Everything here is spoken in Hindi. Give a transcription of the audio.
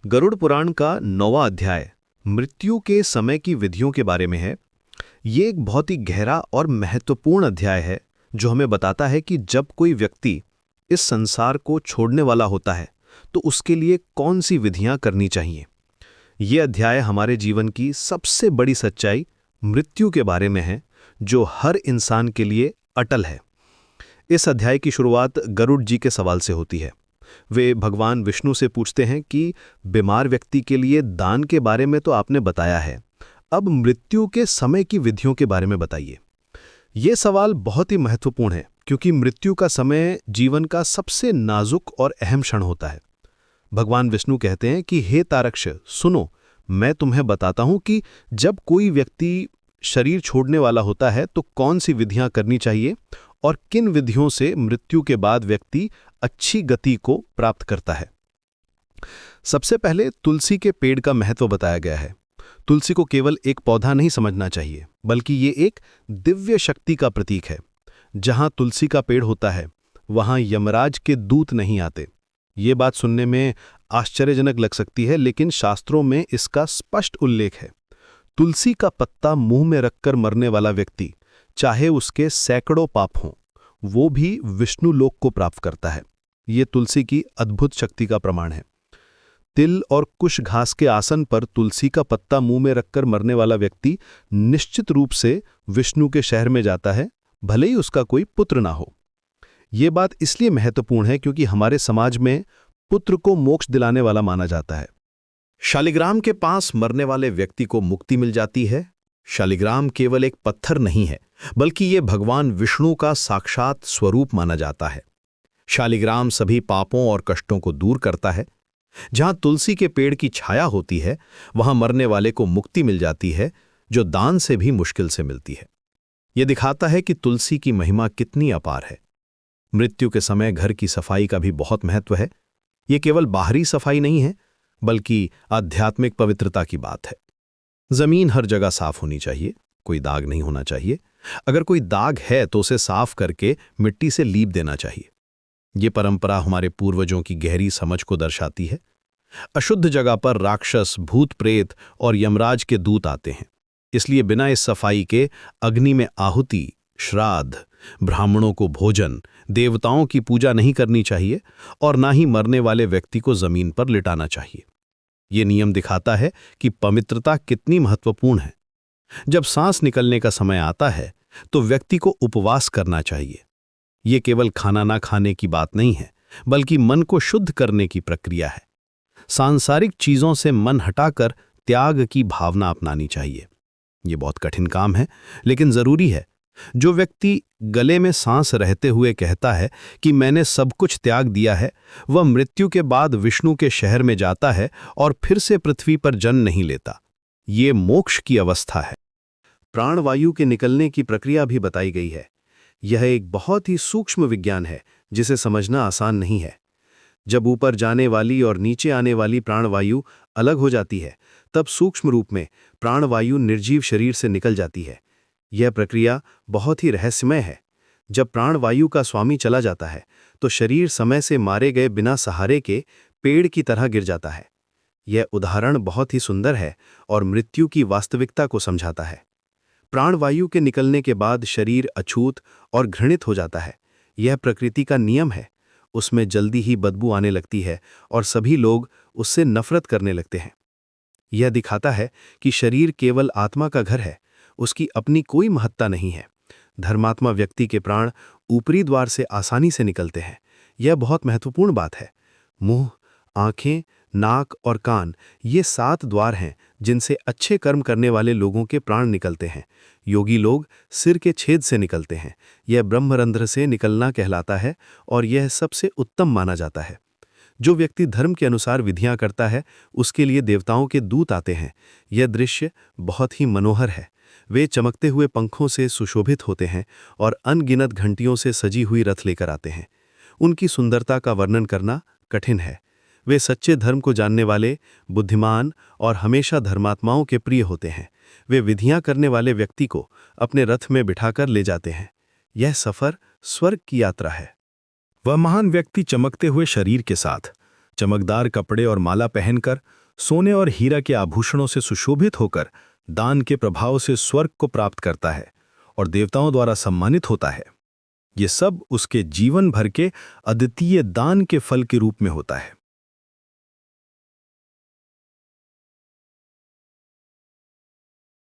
गरुड़ पुराण का 9वां अध्याय मृत्यु के समय की विधियों के बारे में है। ये एक बहुत ही गहरा और महत्वपूर्ण अध्याय है जो हमें बताता है कि जब कोई व्यक्ति इस संसार को छोड़ने वाला होता है तो उसके लिए कौन सी विधियां करनी चाहिए। ये अध्याय हमारे जीवन की सबसे बड़ी सच्चाई मृत्यु के बारे में है जो हर इंसान के लिए अटल है। इस अध्याय की शुरुआत गरुड़ जी के सवाल से होती है। वे भगवान विष्णु से पूछते हैं कि बीमार व्यक्ति के लिए दान के बारे में तो आपने बताया है, अब मृत्यु के समय की विधियों के बारे में बताइए। ये सवाल बहुत ही महत्वपूर्ण है क्योंकि मृत्यु का समय जीवन का सबसे नाजुक और अहम क्षण होता है। भगवान विष्णु कहते हैं कि हे तारक्ष, सुनो, मैं तुम्हें बताता हूं कि जब कोई व्यक्ति शरीर छोड़ने वाला होता है तो कौन सी विधियां करनी चाहिए और किन विधियों से मृत्यु के बाद व्यक्ति अच्छी गति को प्राप्त करता है। सबसे पहले तुलसी के पेड़ का महत्व बताया गया है। तुलसी को केवल एक पौधा नहीं समझना चाहिए, बल्कि ये एक दिव्य शक्ति का प्रतीक है। जहां तुलसी का पेड़ होता है वहां यमराज के दूत नहीं आते। ये बात सुनने में आश्चर्यजनक लग सकती है, लेकिन शास्त्रों में इसका स्पष्ट उल्लेख है। तुलसी का पत्ता मुंह में रखकर मरने वाला व्यक्ति, चाहे उसके सैकड़ों पाप हों, वो भी विष्णु लोक को प्राप्त करता है। ये तुलसी की अद्भुत शक्ति का प्रमाण है। तिल और कुश घास के आसन पर तुलसी का पत्ता मुंह में रखकर मरने वाला व्यक्ति निश्चित रूप से विष्णु के शहर में जाता है, भले ही उसका कोई पुत्र ना हो। ये बात इसलिए महत्वपूर्ण है क्योंकि हमारे समाज में पुत्र को मोक्ष दिलाने वाला माना जाता है। शालिग्राम के पास मरने वाले व्यक्ति को मुक्ति मिल जाती है। शालिग्राम केवल एक पत्थर नहीं है, बल्कि ये भगवान विष्णु का साक्षात स्वरूप माना जाता है। शालिग्राम सभी पापों और कष्टों को दूर करता है। जहां तुलसी के पेड़ की छाया होती है वहां मरने वाले को मुक्ति मिल जाती है, जो दान से भी मुश्किल से मिलती है। यह दिखाता है कि तुलसी की महिमा कितनी अपार है। मृत्यु के समय घर की सफाई का भी बहुत महत्व है। यह केवल बाहरी सफाई नहीं है, बल्कि आध्यात्मिक पवित्रता की बात है। जमीन हर जगह साफ होनी चाहिए, कोई दाग नहीं होना चाहिए। अगर कोई दाग है तो उसे साफ करके मिट्टी से लीप देना चाहिए। ये परंपरा हमारे पूर्वजों की गहरी समझ को दर्शाती है। अशुद्ध जगह पर राक्षस, भूत प्रेत और यमराज के दूत आते हैं। इसलिए बिना इस सफाई के अग्नि में आहुति, श्राद्ध, ब्राह्मणों को भोजन, देवताओं की पूजा नहीं करनी चाहिए और ना ही मरने वाले व्यक्ति को जमीन पर लिटाना चाहिए। ये नियम दिखाता है कि पवित्रता कितनी महत्वपूर्ण है। जब सांस निकलने का समय आता है तो व्यक्ति को उपवास करना चाहिए। ये केवल खाना ना खाने की बात नहीं है, बल्कि मन को शुद्ध करने की प्रक्रिया है। सांसारिक चीजों से मन हटाकर त्याग की भावना अपनानी चाहिए। ये बहुत कठिन काम है, लेकिन जरूरी है। जो व्यक्ति गले में सांस रहते हुए कहता है कि मैंने सब कुछ त्याग दिया है, वह मृत्यु के बाद विष्णु के शहर में जाता है और फिर से पृथ्वी पर जन्म नहीं लेता। ये मोक्ष की अवस्था है। प्राणवायु के निकलने की प्रक्रिया भी बताई गई है। यह एक बहुत ही सूक्ष्म विज्ञान है जिसे समझना आसान नहीं है। जब ऊपर जाने वाली और नीचे आने वाली प्राणवायु अलग हो जाती है, तब सूक्ष्म रूप में प्राणवायु निर्जीव शरीर से निकल जाती है। यह प्रक्रिया बहुत ही रहस्यमय है। जब प्राणवायु का स्वामी चला जाता है तो शरीर समय से मारे गए बिना सहारे के पेड़ की तरह गिर जाता है। यह उदाहरण बहुत ही सुंदर है और मृत्यु की वास्तविकता को समझाता है। प्राणवायु के निकलने के बाद शरीर अछूत और घृणित हो जाता है। यह प्रकृति का नियम है। उसमें जल्दी ही बदबू आने लगती है और सभी लोग उससे नफरत करने लगते हैं। यह दिखाता है कि शरीर केवल आत्मा का घर है, उसकी अपनी कोई महत्ता नहीं है। धर्मात्मा व्यक्ति के प्राण ऊपरी द्वार से आसानी से निकलते हैं। यह बहुत महत्वपूर्ण बात है। मुंह, आंखें, नाक और कान, ये 7 द्वार हैं जिनसे अच्छे कर्म करने वाले लोगों के प्राण निकलते हैं। योगी लोग सिर के छेद से निकलते हैं। यह ब्रह्मरंध्र से निकलना कहलाता है और यह सबसे उत्तम माना जाता है। जो व्यक्ति धर्म के अनुसार विधियां करता है उसके लिए देवताओं के दूत आते हैं। यह दृश्य बहुत ही मनोहर है। वे चमकते हुए पंखों से सुशोभित होते हैं और अनगिनत घंटियों से सजी हुई रथ लेकर आते हैं। उनकी सुंदरता का वर्णन करना कठिन है। वे सच्चे धर्म को जानने वाले, बुद्धिमान और हमेशा धर्मात्माओं के प्रिय होते हैं। वे विधियां करने वाले व्यक्ति को अपने रथ में बिठाकर ले जाते हैं। यह सफर स्वर्ग की यात्रा है। वह महान व्यक्ति चमकते हुए शरीर के साथ चमकदार कपड़े और माला पहनकर, सोने और हीरा के आभूषणों से सुशोभित होकर दान के प्रभाव से स्वर्ग को प्राप्त करता है और देवताओं द्वारा सम्मानित होता है। ये सब उसके जीवन भर के अद्वितीय दान के फल के रूप में होता है।